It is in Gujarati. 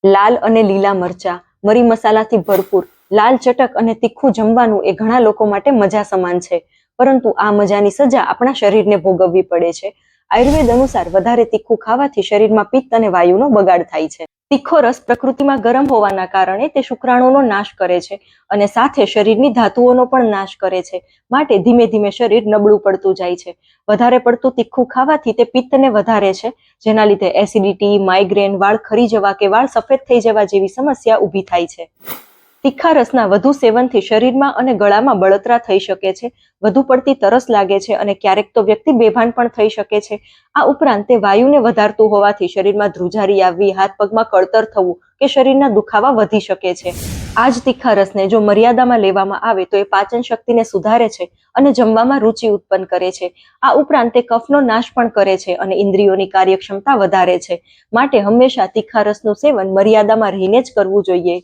લાલ અને લીલા મરચા, મરી મસાલાથી ભરપૂર લાલ ચટક અને તીખું જમવાનું એ ઘણા લોકો માટે મજા સમાન છે, પરંતુ આ મજાની સજા આપણા શરીરને ભોગવવી પડે છે. આયુર્વેદ અનુસાર વધારે તીખું ખાવાથી શરીરમાં પિત્ત અને વાયુનો બગાડ થાય છે. તીખો રસ પ્રકૃતિમાં ગરમ હોવાના કારણે તે શુક્રાણુનો નાશ કરે છે અને સાથે શરીરની ધાતુઓનો પણ નાશ કરે છે. માટે ધીમે ધીમે શરીર નબળું પડતું જાય છે. વધારે પડતું તીખું ખાવાથી તે પિત્તને વધારે છે, જેના લીધે એસિડિટી, માઇગ્રેન, વાળ ખરી જવા કે વાળ સફેદ થઈ જવા જેવી સમસ્યા ઊભી થાય છે. તીખા રસના વધુ સેવનથી શરીરમાં અને ગળામાં બળતરા થઈ શકે છે, વધુ પડતી તરસ લાગે છે અને ક્યારેક તો વ્યક્તિ બેભાન પણ થઈ શકે છે. આ ઉપરાંત તે વાયુને વધારતું હોવાથી શરીરમાં ધ્રુજારી આવવી, હાથ પગમાં કળતર થવું કે શરીરના દુખાવા વધી શકે છે. આ જ તીખા રસને જો મર્યાદામાં લેવામાં આવે તો એ પાચન શક્તિને સુધારે છે અને જમવામાં રુચિ ઉત્પન્ન કરે છે. આ ઉપરાંત તે કફનો નાશ પણ કરે છે અને ઇન્દ્રિયોની કાર્યક્ષમતા વધારે છે. માટે હંમેશા તીખા રસનું સેવન મર્યાદામાં રહીને જ કરવું જોઈએ.